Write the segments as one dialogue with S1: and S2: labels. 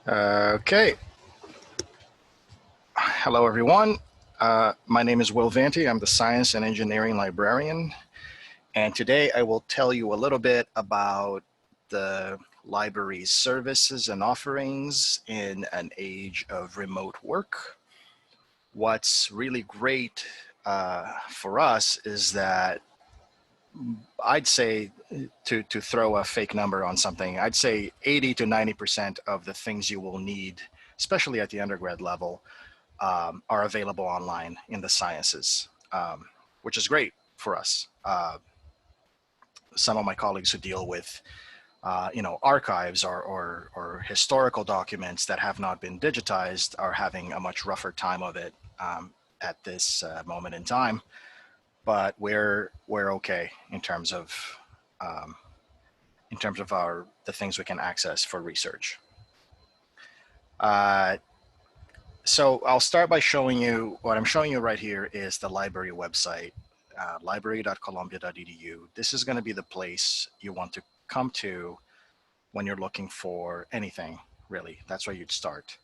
S1: Okay. Hello, everyone. My name is Will Vanti. I'm the Science and Engineering Librarian. And today I will tell you a little bit about the library's services and offerings in an age of remote work. What's really great for us is that I'd say, to throw a fake number on something, I'd say 80 to 90% of the things you will need, especially at the undergrad level, are available online in the sciences, which is great for us. Some of my colleagues who deal with, archives or historical documents that have not been digitized are having a much rougher time of it at this moment in time. But we're okay um, in terms of the things we can access for research. Uh, So I'll start by showing you, what I'm showing you right here is the library website, library.columbia.edu. This is going to be the place you want to come to when you're looking for anything, really. That's where you'd start.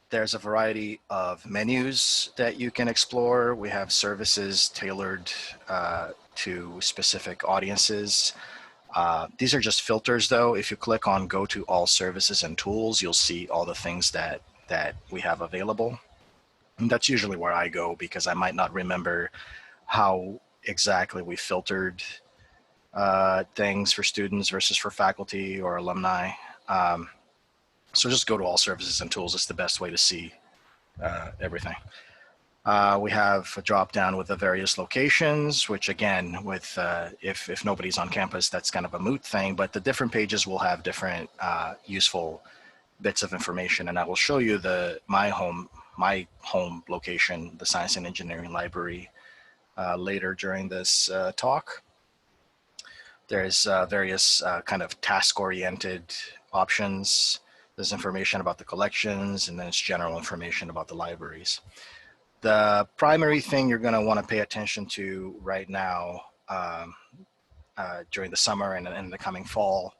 S1: There's a variety of menus that you can explore. We have services tailored to specific audiences. These are just filters, though. If you click on Go to All Services and Tools, you'll see all the things that we have available. And that's usually where I go because I might not remember how exactly we filtered things for students versus for faculty or alumni. So just go to All Services and Tools. It's the best way to see everything. We have a drop down with the various locations, which again, with if nobody's on campus, that's kind of a moot thing. But the different pages will have different useful bits of information, and I will show you my home location, the Science and Engineering Library, later during this talk. There's various kind of task-oriented options. There's information about the collections, and then it's general information about the libraries. The primary thing you're going to want to pay attention to right now during the summer and in the coming fall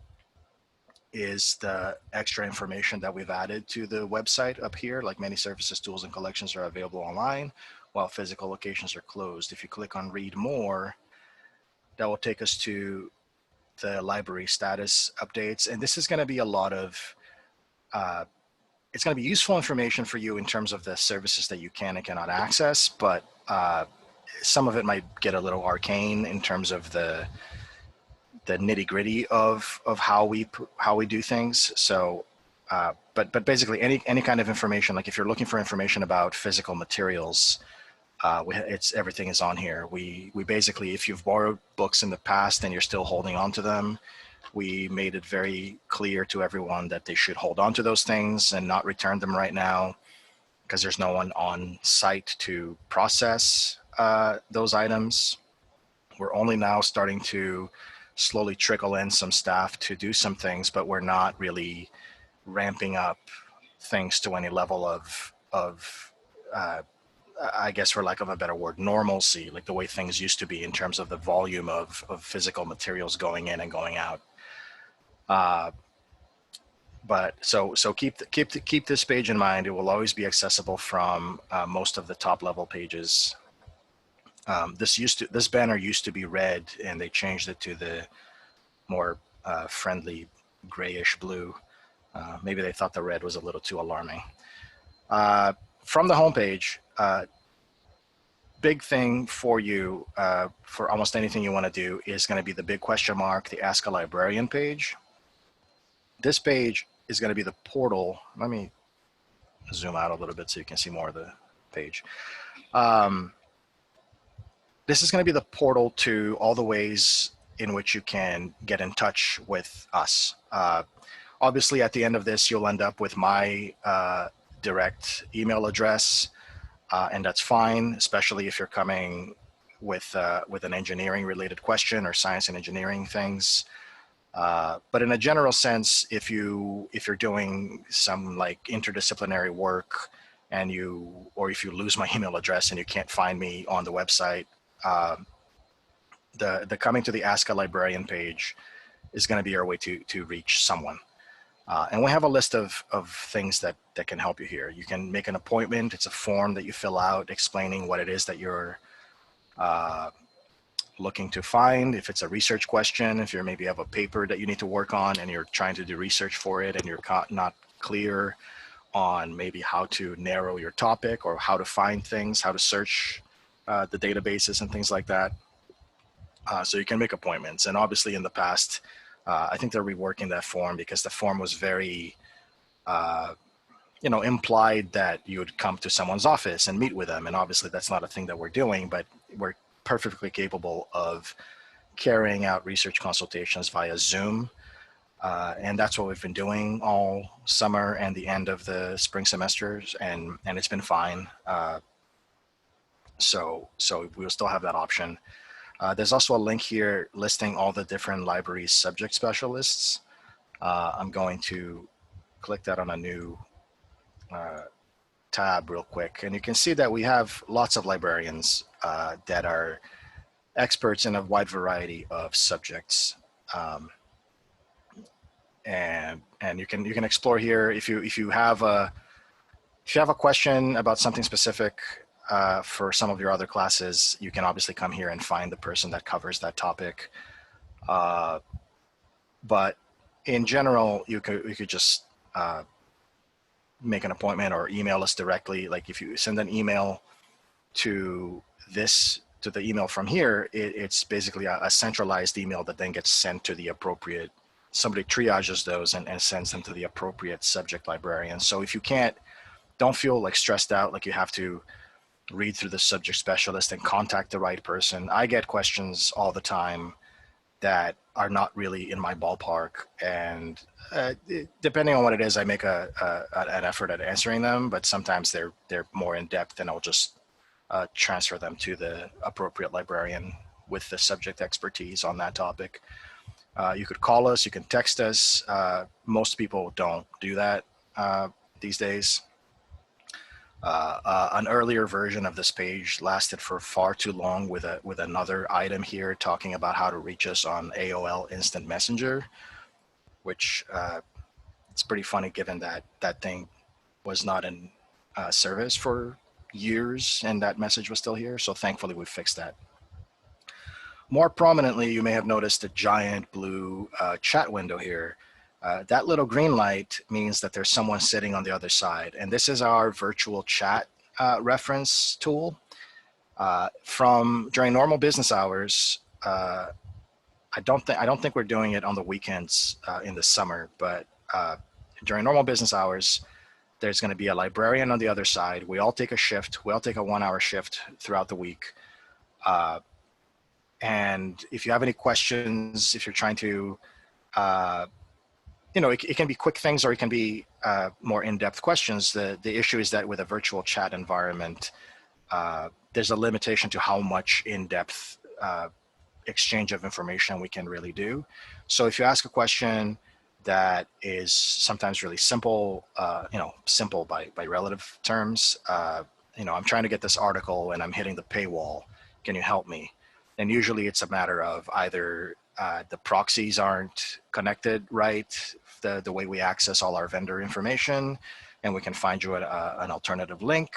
S1: is the extra information that we've added to the website up here. Like many services, tools, and collections are available online, while physical locations are closed. If you click on Read More, that will take us to the library status updates. And this is going to be a lot of, it's going to be useful information for you in terms of the services that you can and cannot access, but some of it might get a little arcane in terms of the nitty gritty of how we do things. So, but basically any kind of information, like if you're looking for information about physical materials, everything is on here. We basically, if you've borrowed books in the past and you're still holding on to them, we made it very clear to everyone that they should hold on to those things and not return them right now, because there's no one on site to process those items. We're only now starting to slowly trickle in some staff to do some things, but we're not really ramping up things to any level of I guess, for lack of a better word, normalcy, like the way things used to be in terms of the volume of physical materials going in and going out. But so keep this page in mind. It will always be accessible from most of the top level pages. This banner used to be red, and they changed it to the more friendly grayish blue. Maybe they thought the red was a little too alarming. From the homepage, big thing for you for almost anything you want to do is going to be the big question mark, the Ask a Librarian page. This page is going to be the portal. Let me zoom out a little bit so you can see more of the page. This is going to be the portal to all the ways in which you can get in touch with us. Obviously, at the end of this, you'll end up with my direct email address, and that's fine, especially if you're coming with an engineering-related question or science and engineering things. But in a general sense, if you're doing some like interdisciplinary work or if you lose my email address and you can't find me on the website, the coming to the Ask a Librarian page is going to be your way to reach someone. And we have a list of things that can help you here. You can make an appointment. It's a form that you fill out explaining what it is that you're looking to find. If it's a research question, if you maybe have a paper that you need to work on and you're trying to do research for it and you're not clear on maybe how to narrow your topic or how to find things, how to search the databases and things like that. So you can make appointments. And obviously in the past, I think they're reworking that form because the form was very, implied that you would come to someone's office and meet with them. And obviously that's not a thing that we're doing, but we're perfectly capable of carrying out research consultations via Zoom. And that's what we've been doing all summer and the end of the spring semesters, and it's been fine. So we'll still have that option. There's also a link here listing all the different libraries subject specialists. I'm going to click that on a new tab real quick, and you can see that we have lots of librarians that are experts in a wide variety of subjects. And you can explore here if you have a question about something specific for some of your other classes. You can obviously come here and find the person that covers that topic. But in general, you could just make an appointment or email us directly. Like if you send an email to the email from here, it's basically a centralized email that then gets sent to the appropriate, somebody triages those and sends them to the appropriate subject librarian. So if you don't feel like stressed out, like you have to read through the subject specialist and contact the right person. I get questions all the time that are not really in my ballpark, and depending on what it is, I make an effort at answering them. But sometimes they're more in depth, and I'll just transfer them to the appropriate librarian with the subject expertise on that topic. You could call us, you can text us. Most people don't do that these days. An earlier version of this page lasted for far too long with another item here talking about how to reach us on AOL Instant Messenger, which it's pretty funny given that that thing was not in service for years and that message was still here. So thankfully we fixed that. More prominently, you may have noticed a giant blue chat window here. That little green light means that there's someone sitting on the other side. And this is our virtual chat reference tool. During normal business hours, I don't think we're doing it on the weekends in the summer, but during normal business hours, there's going to be a librarian on the other side. We all take a shift. We all take a 1-hour shift throughout the week. And if you have any questions, if you're trying to, it can be quick things or it can be more in-depth questions. The issue is that with a virtual chat environment, there's a limitation to how much in-depth exchange of information we can really do. So if you ask a question that is sometimes really simple, simple by relative terms, I'm trying to get this article and I'm hitting the paywall. Can you help me? And usually it's a matter of either the proxies aren't connected right, the way we access all our vendor information, and we can find you an alternative link,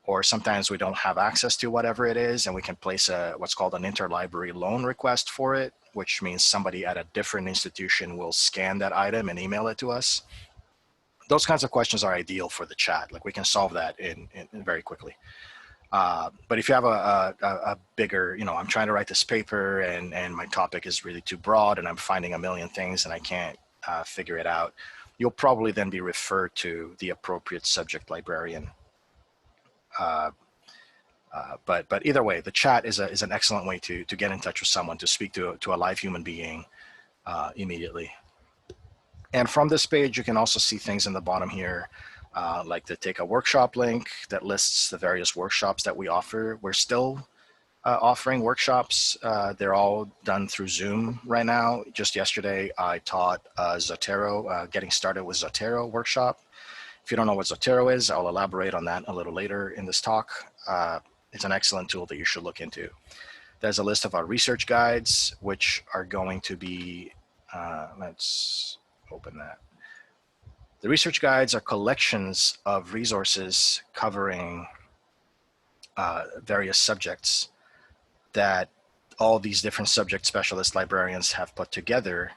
S1: or sometimes we don't have access to whatever it is, and we can place what's called an interlibrary loan request for it, which means somebody at a different institution will scan that item and email it to us. Those kinds of questions are ideal for the chat. Like we can solve that in very quickly. But if you have a bigger, I'm trying to write this paper and my topic is really too broad and I'm finding a million things and I can't figure it out, you'll probably then be referred to the appropriate subject librarian. But either way, the chat is an excellent way to get in touch with someone, to speak to a live human being immediately. And from this page, you can also see things in the bottom here, like the Take a Workshop link that lists the various workshops that we offer. We're still offering workshops. They're all done through Zoom right now. Just yesterday, I taught Zotero, getting started with Zotero workshop. If you don't know what Zotero is, I'll elaborate on that a little later in this talk. It's an excellent tool that you should look into. There's a list of our research guides, which are going to be, let's open that. The research guides are collections of resources covering various subjects that all these different subject specialist librarians have put together.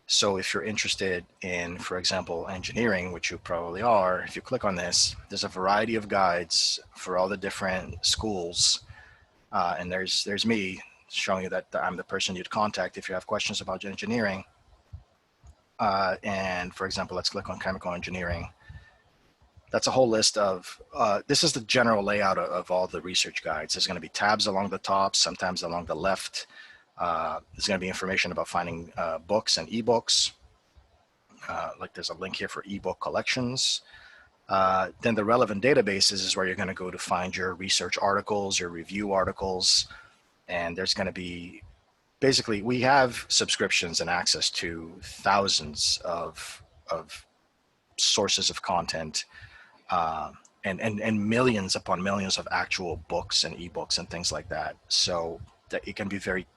S1: So if you're interested in, for example, engineering, which you probably are, if you click on this, there's a variety of guides for all the different schools. And there's me showing you that I'm the person you'd contact if you have questions about engineering. And for example, let's click on chemical engineering. That's a whole list of, this is the general layout of all the research guides. There's going to be tabs along the top, sometimes along the left. There's going to be information about finding books and ebooks. Like there's a link here for ebook collections. Then the relevant databases is where you're going to go to find your research articles, your review articles. And there's going to be, basically, we have subscriptions and access to thousands of sources of content, and millions upon millions of actual books and ebooks and things like that. So that it can be very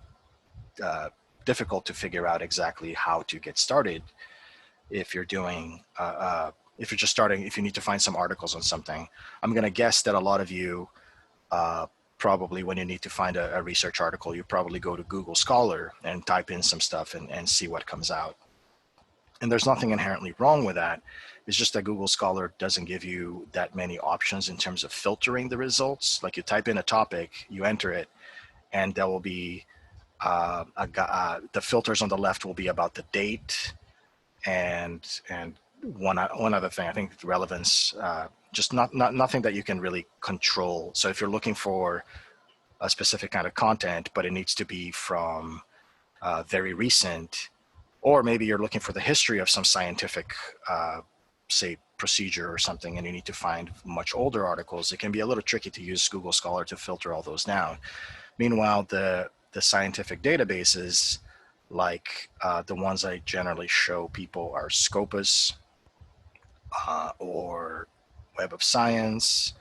S1: difficult to figure out exactly how to get started if you're doing, if you're just starting, if you need to find some articles on something. I'm going to guess that a lot of you probably, when you need to find a research article, you probably go to Google Scholar and type in some stuff and see what comes out. And there's nothing inherently wrong with that. It's just that Google Scholar doesn't give you that many options in terms of filtering the results. Like you type in a topic, you enter it, and there will be the filters on the left will be about the date and one other thing. I think relevance, just nothing that you can really control. So if you're looking for a specific kind of content, but it needs to be from very recent, or maybe you're looking for the history of some scientific, say, procedure or something, and you need to find much older articles, it can be a little tricky to use Google Scholar to filter all those down. Meanwhile, the scientific databases, like the ones I generally show people, are Scopus or Web of Science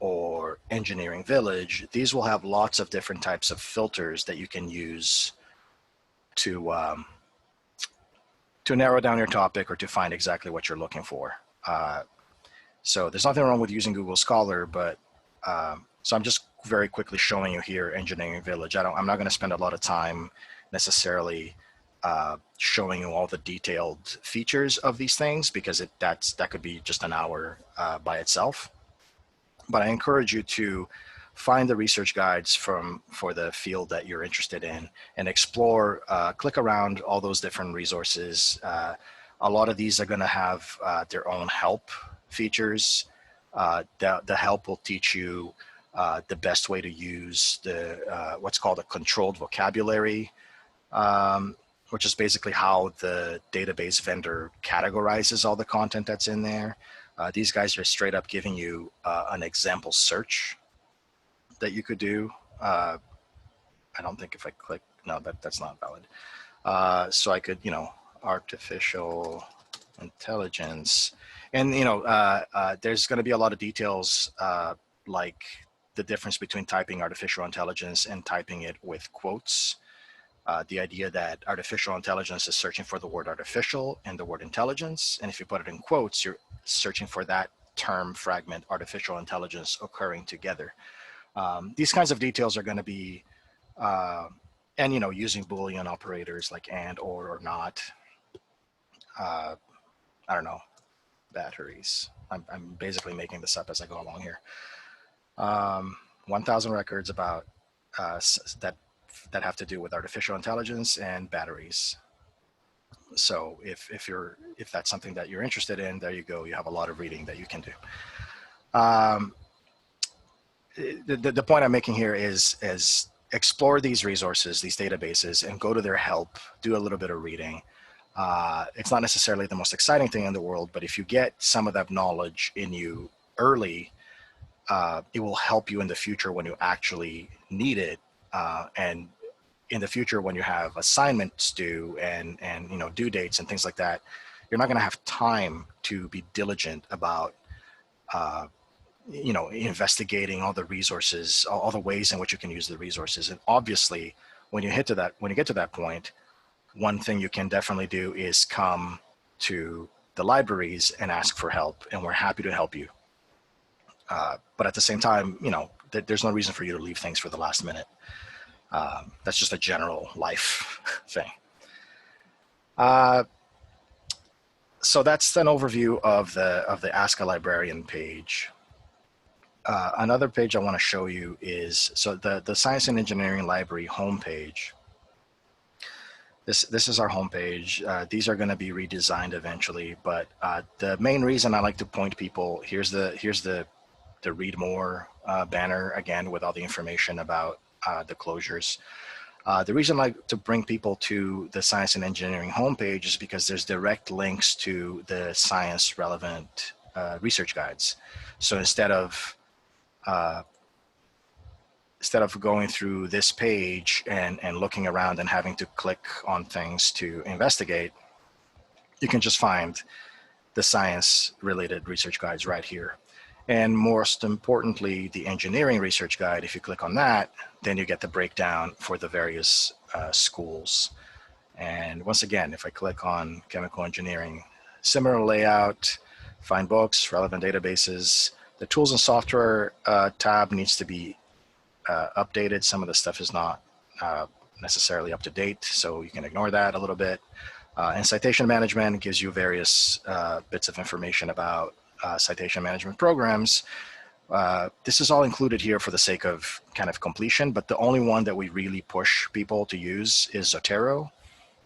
S1: or Engineering Village. These will have lots of different types of filters that you can use to narrow down your topic or to find exactly what you're looking for. So there's nothing wrong with using Google Scholar, but so I'm just very quickly showing you here Engineering Village. I'm not going to spend a lot of time necessarily showing you all the detailed features of these things, because that could be just an hour by itself. But I encourage you to find the research guides for the field that you're interested in and explore, click around all those different resources. A lot of these are going to have their own help features. The help will teach you the best way to use the what's called a controlled vocabulary, which is basically how the database vendor categorizes all the content that's in there. These guys are straight up giving you an example search that you could do. I don't think if I click, no, that's not valid. So I could, artificial intelligence, and there's going to be a lot of details like the difference between typing artificial intelligence and typing it with quotes. The idea that artificial intelligence is searching for the word artificial and the word intelligence, and if you put it in quotes, you're searching for that term fragment, artificial intelligence, occurring together. These kinds of details are going to be, and using Boolean operators like and, or not. I don't know, batteries. I'm basically making this up as I go along here. 1,000 records about that have to do with artificial intelligence and batteries. So if that's something that you're interested in, there you go. You have a lot of reading that you can do. The point I'm making here is explore these resources, these databases, and go to their help. Do a little bit of reading. It's not necessarily the most exciting thing in the world, but if you get some of that knowledge in you early, it will help you in the future when you actually need it, and in the future when you have assignments due and due dates and things like that. You're not going to have time to be diligent about investigating all the resources, all the ways in which you can use the resources. And obviously, when you get to that point, one thing you can definitely do is come to the libraries and ask for help, and we're happy to help you. But at the same time, there's no reason for you to leave things for the last minute. That's just a general life thing. So that's an overview of the Ask a Librarian page. Another page I want to show you is the Science and Engineering Library homepage. This is our homepage. These are going to be redesigned eventually, but the main reason I like to point people, here's the read more banner again with all the information about the closures. The reason I like to bring people to the Science and Engineering homepage is because there's direct links to the science relevant research guides. So instead of going through this page and looking around and having to click on things to investigate, you can just find the science related research guides right here. And most importantly, the engineering research guide, if you click on that, then you get the breakdown for the various schools. And once again, if I click on chemical engineering, similar layout, find books, relevant databases. The tools and software tab needs to be updated. Some of the stuff is not necessarily up to date, so you can ignore that a little bit. And citation management gives you various bits of information about citation management programs. This is all included here for the sake of kind of completion, but the only one that we really push people to use is Zotero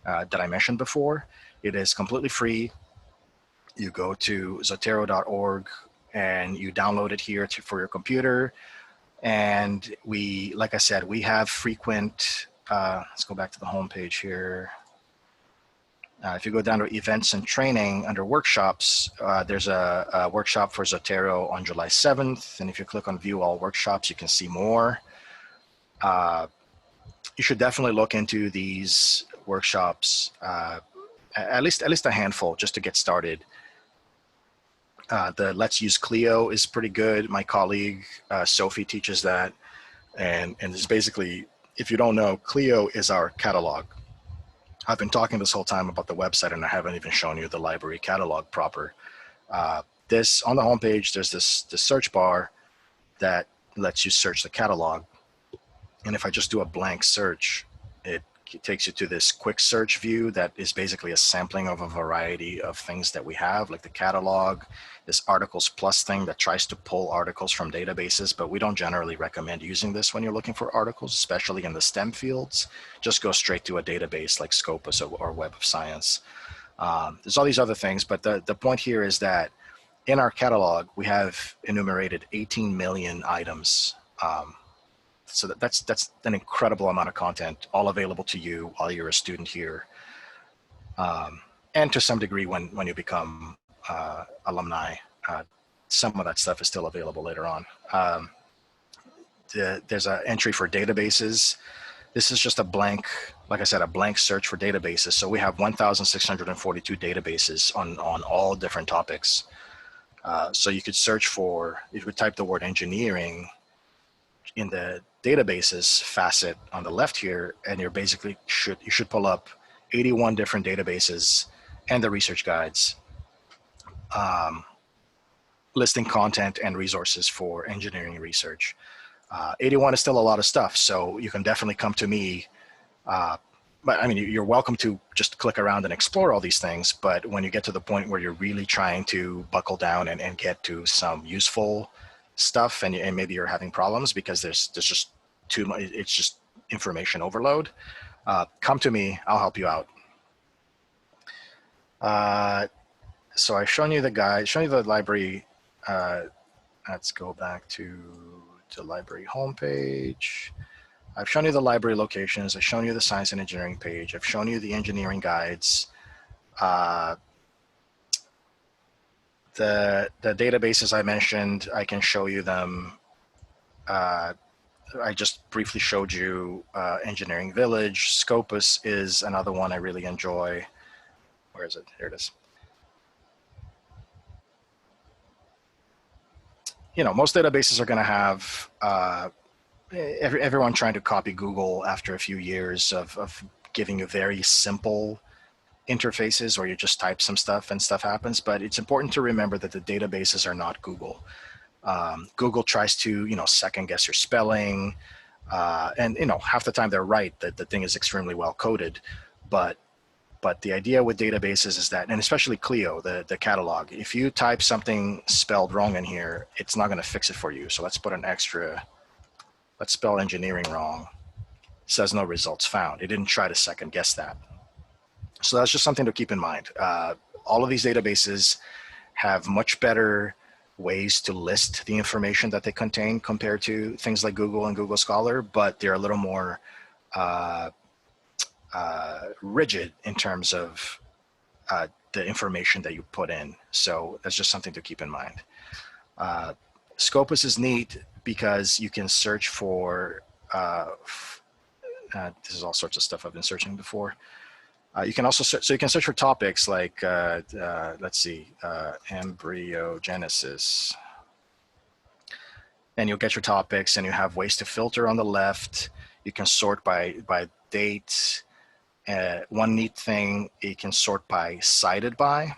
S1: that I mentioned before. It is completely free. You go to zotero.org and you download it here for your computer. And like I said, we have frequent, let's go back to the home page here. If you go down to events and training under workshops, there's a workshop for Zotero on July 7th. And if you click on view all workshops, you can see more. You should definitely look into these workshops, at least a handful, just to get started. The Let's Use Clio is pretty good. My colleague, Sophie, teaches that. And it's basically, if you don't know, Clio is our catalog. I've been talking this whole time about the website and I haven't even shown you the library catalog proper. On the homepage, there's this search bar that lets you search the catalog. And if I just do a blank search, it takes you to this quick search view that is basically a sampling of a variety of things that we have, like the catalog, this articles plus thing that tries to pull articles from databases, but we don't generally recommend using this when you're looking for articles, especially in the STEM fields. Just go straight to a database like Scopus or Web of Science. There's all these other things, but the point here is that in our catalog, we have enumerated 18 million items. So that's an incredible amount of content, all available to you while you're a student here. And to some degree, when you become alumni, some of that stuff is still available later on. There's an entry for databases. This is just a blank, like I said, a blank search for databases. So we have 1,642 databases on all different topics. So you could search for, if you type the word engineering in the databases facet on the left here, and you should pull up 81 different databases and the research guides, listing content and resources for engineering research. 81 is still a lot of stuff, so you can definitely come to me. But I mean, you're welcome to just click around and explore all these things, but when you get to the point where you're really trying to buckle down and get to some useful stuff, and maybe you're having problems because there's just too much, it's just information overload, come to me, I'll help you out. So I've shown you the guide, shown you the library. Let's go back to the library homepage. I've shown you the library locations. I've shown you the science and engineering page. I've shown you the engineering guides. The databases I mentioned, I can show you them. I just briefly showed you Engineering Village. Scopus is another one I really enjoy. Where is it? Here it is. You know, most databases are going to have everyone trying to copy Google after a few years of giving you very simple interfaces where you just type some stuff and stuff happens, but it's important to remember that the databases are not Google. Google tries to, second guess your spelling, and half the time they're right that the thing is extremely well coded, but the idea with databases is that, and especially Clio, the catalog, if you type something spelled wrong in here, it's not going to fix it for you. So let's put an extra, let's spell engineering wrong. It says no results found. It didn't try to second guess that. So that's just something to keep in mind. All of these databases have much better ways to list the information that they contain compared to things like Google and Google Scholar, but they're a little more rigid in terms of the information that you put in. So that's just something to keep in mind. Scopus is neat because you can search for, this is all sorts of stuff I've been searching before. You can also search, so you can search for topics like, let's see, embryogenesis. And you'll get your topics, and you have ways to filter on the left. You can sort by date. One neat thing, you can sort by cited by,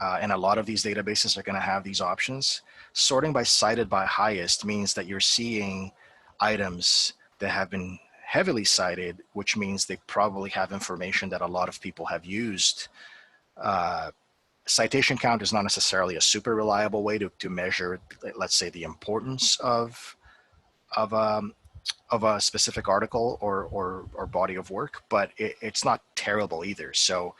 S1: and a lot of these databases are going to have these options. Sorting by cited by highest means that you're seeing items that have been heavily cited, which means they probably have information that a lot of people have used. Citation count is not necessarily a super reliable way to measure, let's say, the importance of a specific article or body of work, but it's not terrible either. So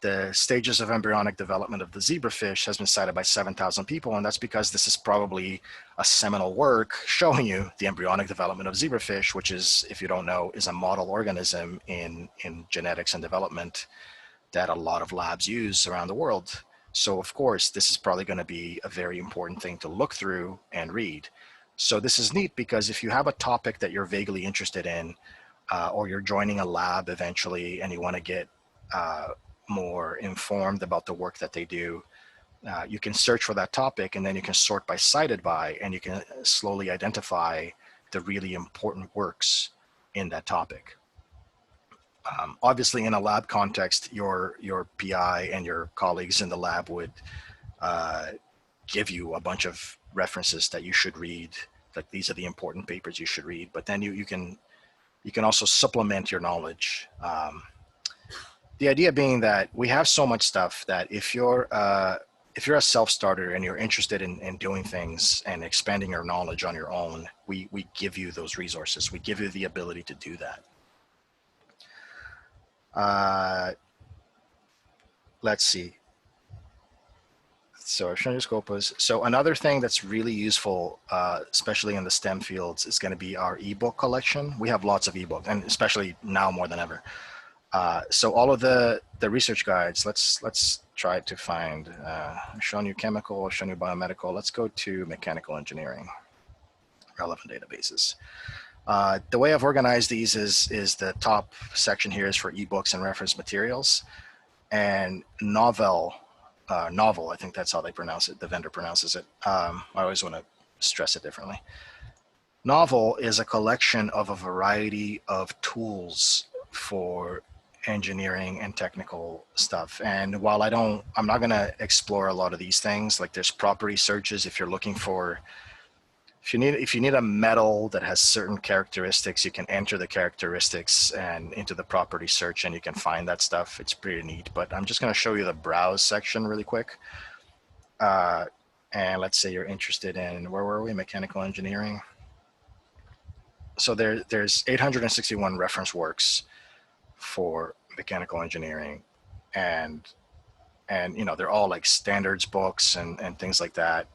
S1: the stages of embryonic development of the zebrafish has been cited by 7,000 people, and that's because this is probably a seminal work showing you the embryonic development of zebrafish, which is, if you don't know, is a model organism in genetics and development that a lot of labs use around the world. So of course, this is probably going to be a very important thing to look through and read. So this is neat because if you have a topic that you're vaguely interested in, or you're joining a lab eventually and you want to get more informed about the work that they do, you can search for that topic, and then you can sort by cited by, and you can slowly identify the really important works in that topic. Obviously, in a lab context, your PI and your colleagues in the lab would give you a bunch of references that you should read, like these are the important papers you should read, but then you can also supplement your knowledge. The idea being that we have so much stuff that if you're a self-starter and you're interested in doing things and expanding your knowledge on your own, we give you those resources. We give you the ability to do that. Let's see. So I've shown you Scopus. So another thing that's really useful, especially in the STEM fields, is going to be our ebook collection. We have lots of ebooks, and especially now more than ever. So all of the research guides, let's try to find, I've shown you chemical, I've shown you biomedical. Let's go to mechanical engineering, relevant databases. The way I've organized these is the top section here is for ebooks and reference materials, and novel, I think that's how they pronounce it, the vendor pronounces it. I always want to stress it differently. Novel is a collection of a variety of tools for engineering and technical stuff. And while I'm not going to explore a lot of these things, like there's property searches if you're looking for, if you need a metal that has certain characteristics, you can enter the characteristics and into the property search and you can find that stuff. It's pretty neat, but I'm just going to show you the browse section really quick. And let's say you're interested in, where were we? Mechanical engineering. So there's 861 reference works for mechanical engineering, and they're all like standards books and things like that.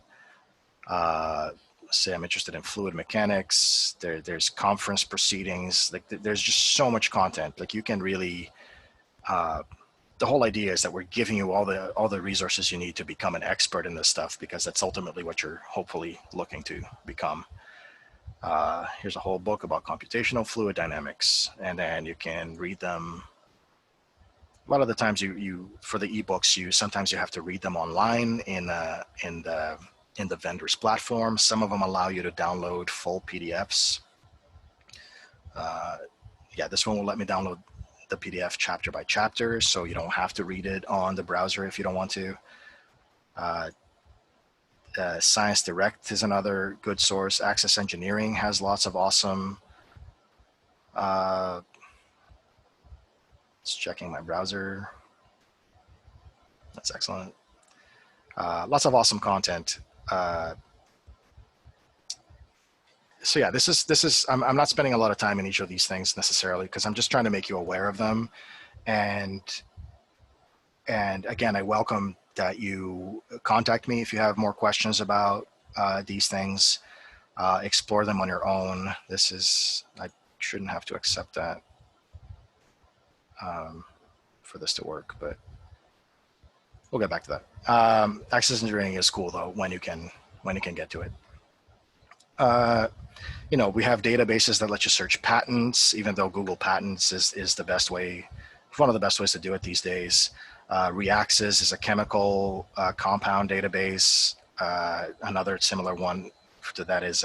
S1: Say I'm interested in fluid mechanics. There's conference proceedings. Like there's just so much content. Like you can really, the whole idea is that we're giving you all the resources you need to become an expert in this stuff, because that's ultimately what you're hopefully looking to become. Here's a whole book about computational fluid dynamics, and then you can read them. A lot of the times you for the ebooks, sometimes you have to read them online in the vendor's platform. Some of them allow you to download full PDFs. Yeah, this one will let me download the PDF chapter by chapter, so you don't have to read it on the browser if you don't want to. Science Direct is another good source. Access Engineering has lots of awesome. Just checking my browser. That's excellent. Lots of awesome content. So yeah, this is. I'm not spending a lot of time in each of these things necessarily because I'm just trying to make you aware of them, and again, I welcome that you contact me if you have more questions about these things. Explore them on your own. I shouldn't have to accept that for this to work, but we'll get back to that. Access engineering is cool though when you can get to it. We have databases that let you search patents, even though Google Patents is the best way, one of the best ways to do it these days. Reaxys is a chemical compound database. Another similar one to that is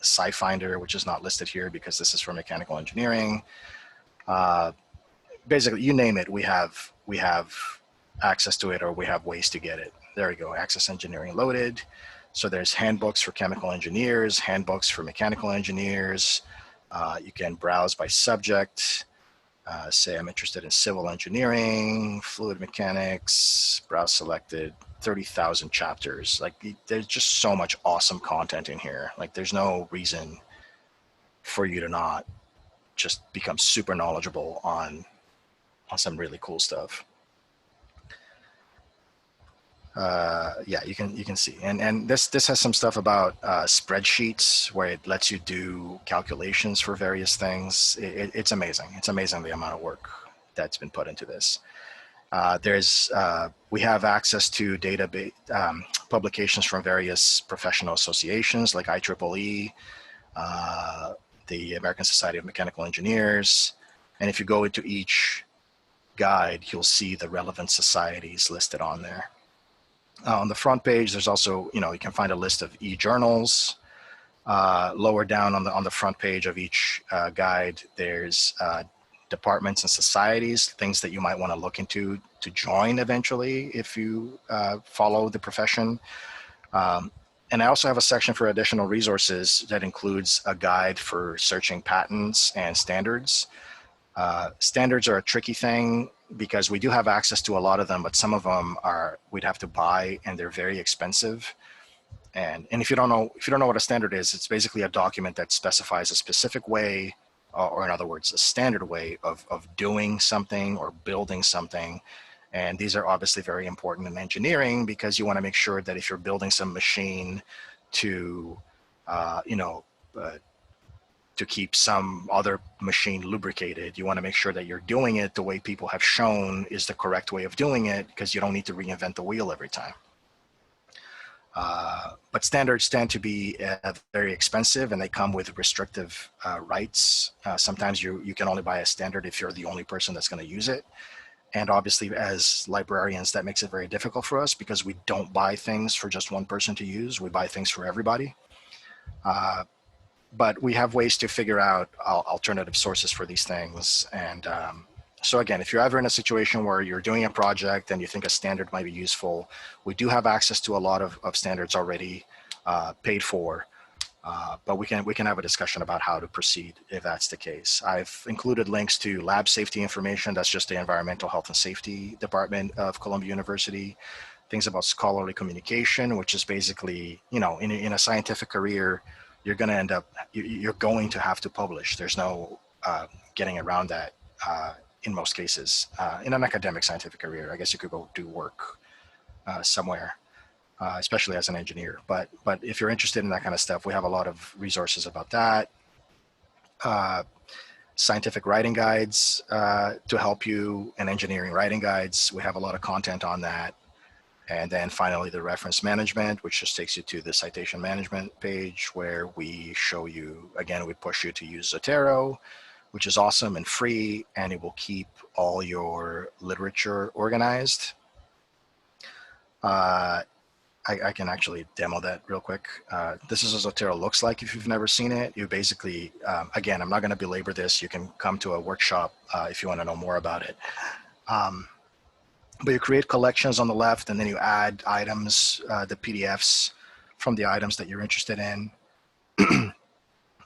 S1: SciFinder, which is not listed here because this is for mechanical engineering. Basically, you name it, we have access to it, or we have ways to get it. There we go, Access Engineering loaded. So there's handbooks for chemical engineers, handbooks for mechanical engineers. You can browse by subject. Say I'm interested in civil engineering, fluid mechanics, browse selected, 30,000 chapters. Like there's just so much awesome content in here. Like there's no reason for you to not just become super knowledgeable on some really cool stuff. Yeah, you can see, and this has some stuff about spreadsheets where it lets you do calculations for various things. It's amazing. It's amazing the amount of work that's been put into this. We have access to database publications from various professional associations like IEEE, the American Society of Mechanical Engineers, and if you go into each guide, you'll see the relevant societies listed on there. On the front page, there's also, you can find a list of e-journals. Lower down on the front page of each guide, there's departments and societies, things that you might want to look into to join eventually if you follow the profession. And I also have a section for additional resources that includes a guide for searching patents and standards. Standards are a tricky thing because we do have access to a lot of them, but some of them we'd have to buy, and they're very expensive. And if you don't know what a standard is, it's basically a document that specifies a specific way, or in other words, a standard way of doing something or building something. And these are obviously very important in engineering because you want to make sure that if you're building some machine to keep some other machine lubricated, you want to make sure that you're doing it the way people have shown is the correct way of doing it, because you don't need to reinvent the wheel every time. But standards tend to be very expensive, and they come with restrictive rights. Sometimes you can only buy a standard if you're the only person that's going to use it. And obviously, as librarians, that makes it very difficult for us because we don't buy things for just one person to use. We buy things for everybody. But we have ways to figure out alternative sources for these things. And so again, if you're ever in a situation where you're doing a project and you think a standard might be useful, we do have access to a lot of standards already paid for. But we can have a discussion about how to proceed if that's the case. I've included links to lab safety information. That's just the Environmental Health and Safety Department of Columbia University. Things about scholarly communication, which is basically, in a scientific career, you're going to have to publish. There's no getting around that in most cases. In an academic scientific career, I guess you could go do work somewhere. Especially as an engineer. But if you're interested in that kind of stuff, we have a lot of resources about that. Scientific writing guides to help you, and engineering writing guides. We have a lot of content on that. And then finally, the reference management, which just takes you to the citation management page where we show you, again, we push you to use Zotero, which is awesome and free, and it will keep all your literature organized. I can actually demo that real quick. This is what Zotero looks like if you've never seen it. You basically, again, I'm not going to belabor this. You can come to a workshop if you want to know more about it. But you create collections on the left, and then you add items, the PDFs from the items that you're interested in.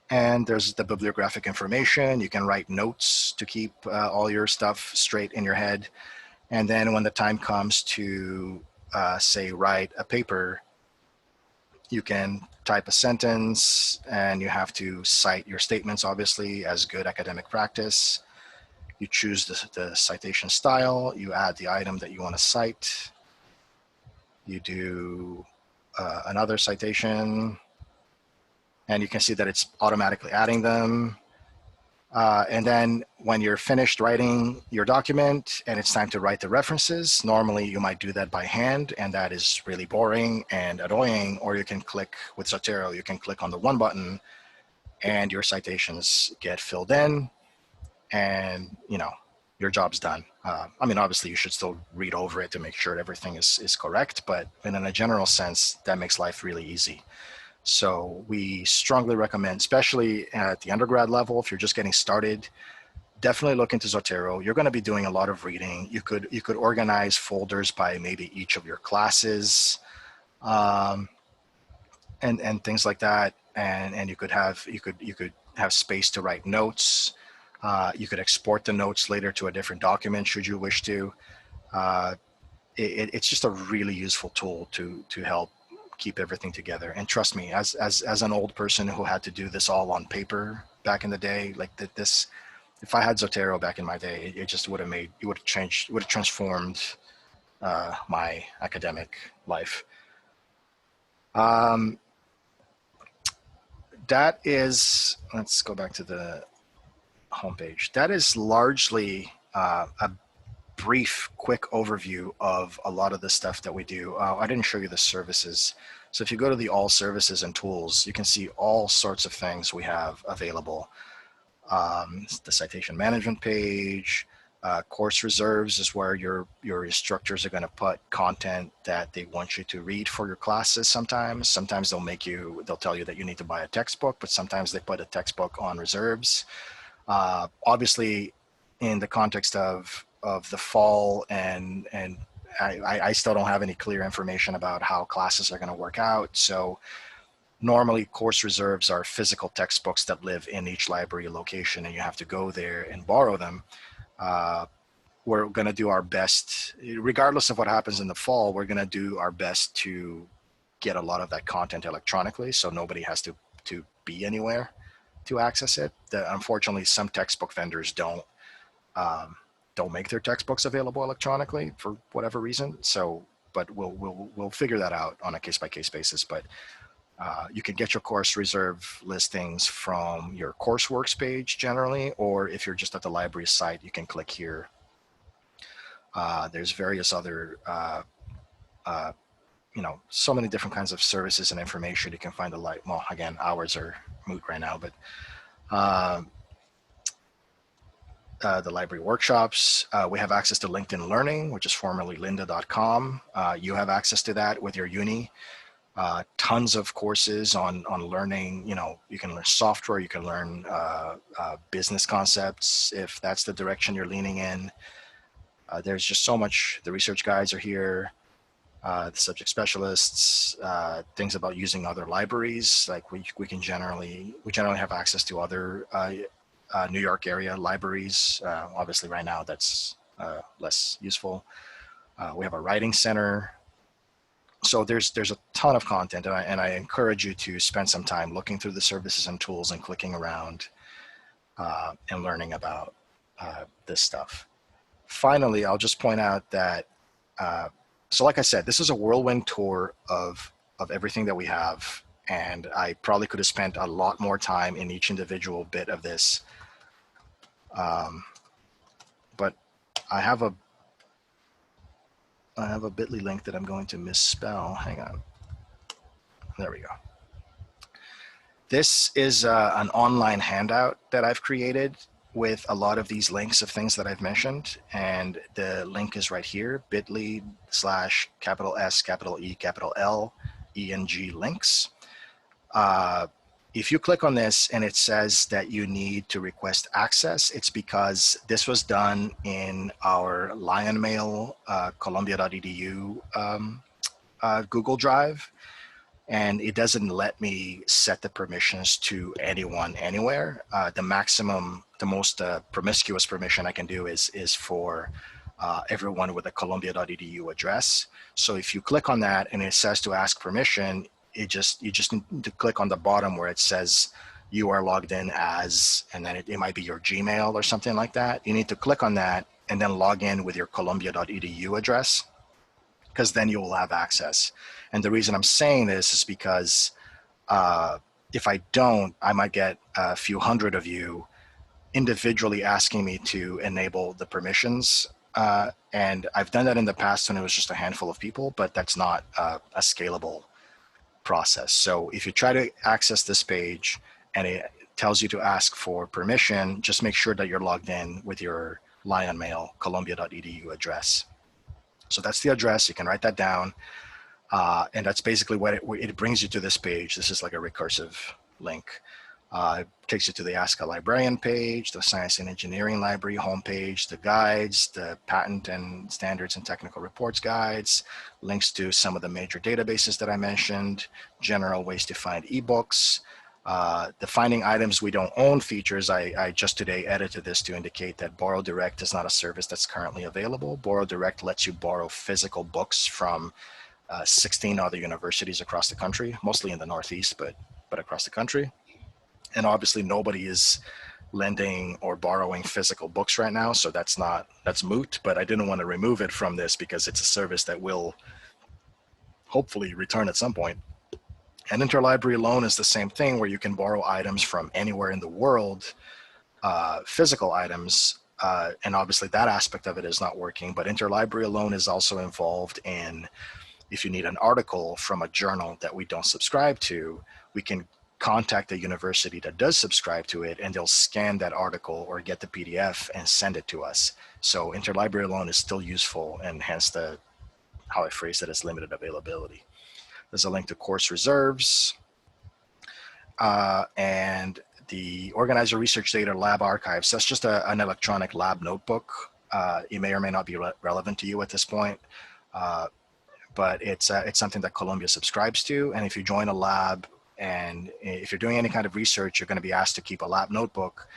S1: And there's the bibliographic information. You can write notes to keep all your stuff straight in your head. And then when the time comes to, say, write a paper, you can type a sentence, and you have to cite your statements, obviously, as good academic practice. You choose the citation style. You add the item that you want to cite. You do another citation, and you can see that it's automatically adding them. And then when you're finished writing your document and it's time to write the references, normally you might do that by hand, and that is really boring and annoying. Or you can click with Zotero, you can click on the one button and your citations get filled in, and your job's done. I mean, obviously you should still read over it to make sure everything is correct, but in a general sense, that makes life really easy. So we strongly recommend, especially at the undergrad level, if you're just getting started, definitely look into Zotero. You're going to be doing a lot of reading. You could organize folders by maybe each of your classes, and things like that. And you could have space to write notes. You could export the notes later to a different document should you wish to. It's just a really useful tool to help keep everything together. And trust me, as an old person who had to do this all on paper back in the day, like this, if I had Zotero back in my day, it just would have transformed my academic life. That is, let's go back to the homepage. That is largely a brief, quick overview of a lot of the stuff that we do. I didn't show you the services. So if you go to the all services and tools, you can see all sorts of things we have available. The citation management page, course reserves is where your instructors are going to put content that they want you to read for your classes. Sometimes they'll tell you that you need to buy a textbook, but sometimes they put a textbook on reserves. Obviously, in the context of the fall, and I still don't have any clear information about how classes are going to work out. So normally course reserves are physical textbooks that live in each library location, and you have to go there and borrow them. We're going to do our best, regardless of what happens in the fall, we're going to do our best to get a lot of that content electronically, so nobody has to be anywhere to access it. Unfortunately, some textbook vendors don't make their textbooks available electronically for whatever reason. So, but we'll figure that out on a case-by-case basis. But you can get your course reserve listings from your CourseWorks page generally, or if you're just at the library site, you can click here. There's various other, so many different kinds of services and information you can find. Well, again, hours are moot right now, but the library workshops. We have access to LinkedIn Learning, which is formerly lynda.com. You have access to that with your uni. Tons of courses on learning. You can learn software, you can learn business concepts if that's the direction you're leaning in. There's just so much. The research guides are here. The subject specialists, things about using other libraries. Like we generally have access to other New York area libraries. Obviously right now that's less useful. We have a writing center. So there's a ton of content, and I encourage you to spend some time looking through the services and tools and clicking around and learning about this stuff. Finally, I'll just point out that, so like I said, this is a whirlwind tour of everything that we have, and I probably could have spent a lot more time in each individual bit of this. But I have a bit.ly link that I'm going to misspell. Hang on. There we go. This is an online handout that I've created. with a lot of these links of things that I've mentioned, and the link is right here, bit.ly/capital S, capital E, capital L, ENG links. If you click on this and it says that you need to request access, it's because this was done in our LionMail Columbia.edu Google Drive, and it doesn't let me set the permissions to anyone anywhere. The most promiscuous permission I can do is for everyone with a Columbia.edu address. So if you click on that and it says to ask permission, you just need to click on the bottom where it says you are logged in as, and then it might be your Gmail or something like that. You need to click on that and then log in with your Columbia.edu address, because then you will have access. And the reason I'm saying this is because if I don't, I might get a few hundred of you individually asking me to enable the permissions. And I've done that in the past when it was just a handful of people, but that's not a scalable process. So if you try to access this page and it tells you to ask for permission, just make sure that you're logged in with your LionMail Columbia.edu address. So that's the address. You can write that down. And that's basically what it brings you to this page. This is like a recursive link. It takes you to the Ask a Librarian page, the Science and Engineering Library homepage, the guides, the patent and standards and technical reports guides, links to some of the major databases that I mentioned, general ways to find ebooks, the finding items we don't own features. I just today edited this to indicate that Borrow Direct is not a service that's currently available. Borrow Direct lets you borrow physical books from 16 other universities across the country, mostly in the Northeast, but across the country. And obviously nobody is lending or borrowing physical books right now, so that's moot, but I didn't want to remove it from this because it's a service that will hopefully return at some point. And interlibrary loan is the same thing, where you can borrow items from anywhere in the world, physical items, and obviously that aspect of it is not working, but interlibrary loan is also involved in, if you need an article from a journal that we don't subscribe to, we can contact the university that does subscribe to it, and they'll scan that article or get the PDF and send it to us. So interlibrary loan is still useful, and hence how I phrase it as limited availability. There's a link to course reserves and the Organizer Research Data Lab Archives. That's just an electronic lab notebook. It may or may not be relevant to you at this point. But it's something that Columbia subscribes to. And if you join a lab and if you're doing any kind of research, you're going to be asked to keep a lab notebook.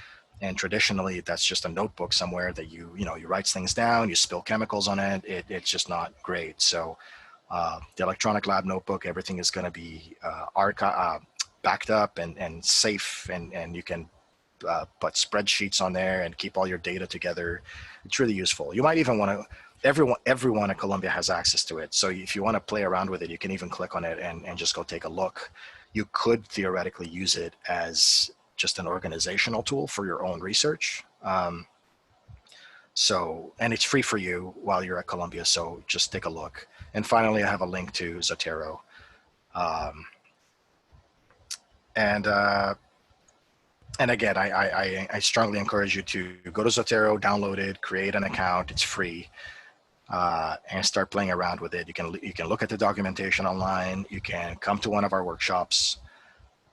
S1: And traditionally, that's just a notebook somewhere that you write things down, you spill chemicals on it. It's just not great. So the electronic lab notebook, everything is going to be backed up and safe, and you can put spreadsheets on there and keep all your data together. It's really useful. You might even want to, everyone at Columbia has access to it. So if you want to play around with it, you can even click on it and just go take a look. You could theoretically use it as just an organizational tool for your own research. And it's free for you while you're at Columbia, so just take a look. And finally, I have a link to Zotero. And again, I strongly encourage you to go to Zotero, download it, create an account. It's free, and start playing around with it. You can look at the documentation online. You can come to one of our workshops,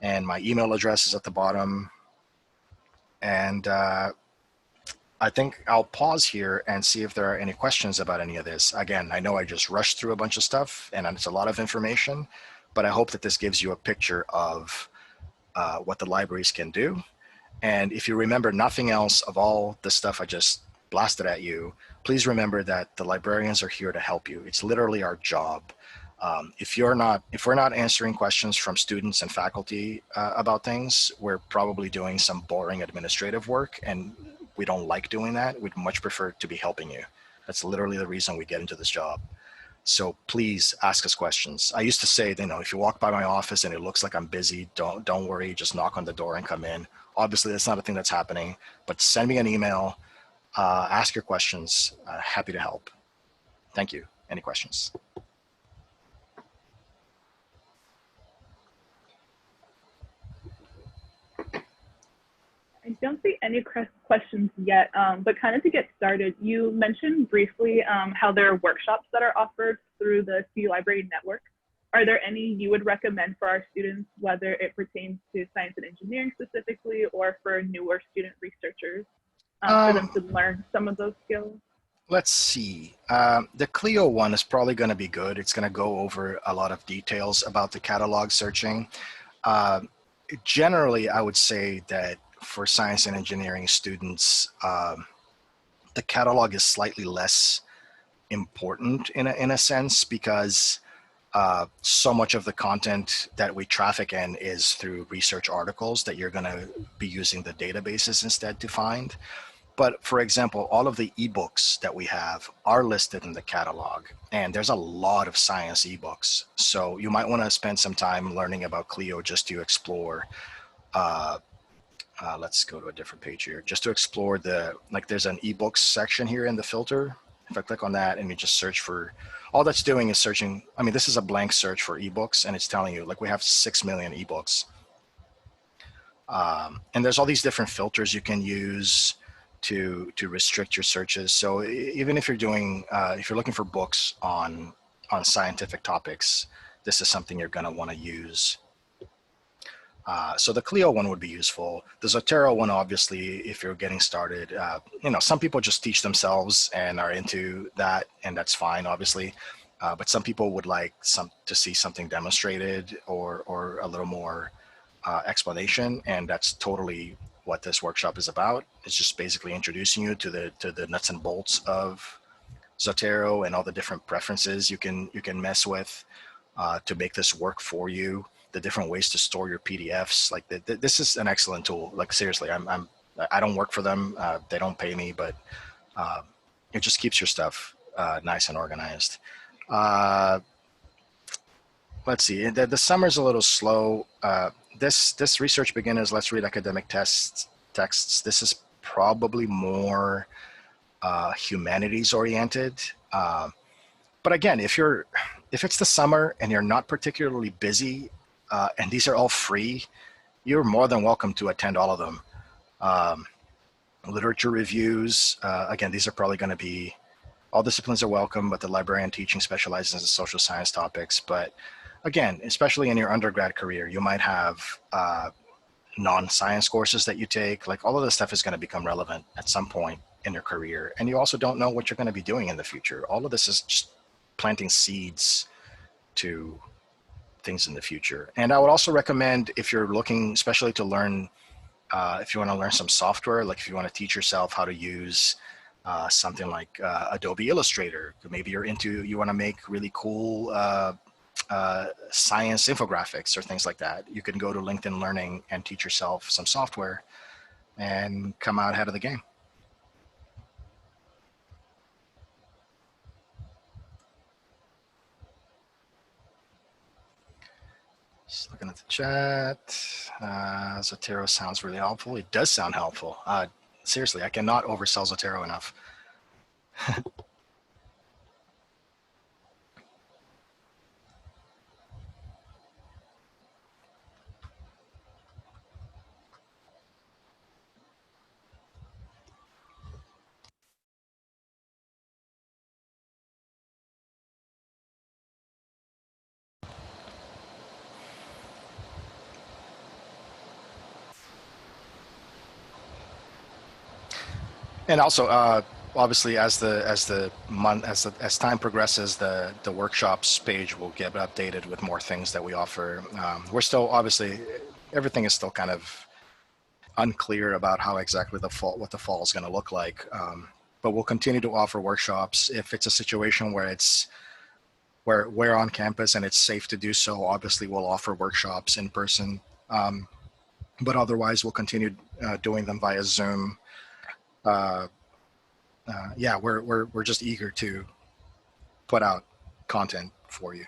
S1: and my email address is at the bottom. And I think I'll pause here and see if there are any questions about any of this. Again, I know I just rushed through a bunch of stuff, and it's a lot of information, but I hope that this gives you a picture of what the libraries can do. And if you remember nothing else of all the stuff I just blasted at you, please remember that the librarians are here to help you. It's literally our job. If we're not answering questions from students and faculty about things, we're probably doing some boring administrative work, and we don't like doing that. We'd much prefer to be helping you. That's literally the reason we get into this job. So please ask us questions. I used to say, if you walk by my office and it looks like I'm busy, don't worry, just knock on the door and come in. Obviously, that's not a thing that's happening, but send me an email, ask your questions. Happy to help. Thank you. Any questions?
S2: I don't see any questions yet, but kind of to get started, you mentioned briefly how there are workshops that are offered through the CU Library network. Are there any you would recommend for our students, whether it pertains to science and engineering specifically, or for newer student researchers, for them
S1: Um,
S2: to learn some of those skills?
S1: let's see. The Clio one is probably going to be good. It's going to go over a lot of details about the catalog searching. Uh, Generally, I would say that for science and engineering students, the catalog is slightly less important in a sense because so much of the content that we traffic in is through research articles that you're going to be using the databases instead to find. But for example, all of the ebooks that we have are listed in the catalog, and there's a lot of science ebooks. So you might want to spend some time learning about Clio just to explore. Uh, let's go to a different page here, just to explore like there's an ebooks section here in the filter. If I click on that and you just search for, all that's doing is searching. I mean, this is a blank search for ebooks, and it's telling you like we have 6 million ebooks. And there's all these different filters you can use to restrict your searches. So even if you're doing, if you're looking for books on scientific topics, this is something you're going to want to use. So the Clio one would be useful. The Zotero one, obviously, if you're getting started, some people just teach themselves and are into that, and that's fine, obviously. But some people would like to see something demonstrated or a little more explanation, and that's totally what this workshop is about. It's just basically introducing you to the nuts and bolts of Zotero and all the different preferences you can mess with to make this work for you. The different ways to store your PDFs. Like this is an excellent tool. Like seriously, I don't work for them. They don't pay me, but it just keeps your stuff nice and organized. Uh, let's see. The summer's a little slow. This research beginners. Let's read academic texts. This is probably more humanities oriented. But again, if it's the summer and you're not particularly busy, and these are all free, you're more than welcome to attend all of them. Um, Literature reviews, again, these are probably going to be, all disciplines are welcome, but the librarian teaching specializes in social science topics. But again, especially in your undergrad career, you might have non-science courses that you take. Like all of this stuff is going to become relevant at some point in your career. And you also don't know what you're going to be doing in the future. All of this is just planting seeds to things in the future. And I would also recommend, if you're looking especially to learn, if you want to learn some software, like if you want to teach yourself how to use something like Adobe Illustrator, maybe you want to make really cool science infographics or things like that, you can go to LinkedIn Learning and teach yourself some software and come out ahead of the game. Just looking at the chat. Zotero sounds really helpful. It does sound helpful. Seriously, I cannot oversell Zotero enough. And also, obviously, as time progresses, the workshops page will get updated with more things that we offer. We're still, obviously, everything is still kind of unclear about how exactly what the fall is going to look like. But we'll continue to offer workshops if it's a situation where we're on campus and it's safe to do so. Obviously, we'll offer workshops in person, but otherwise, we'll continue doing them via Zoom. Yeah, we're just eager to put out content for you.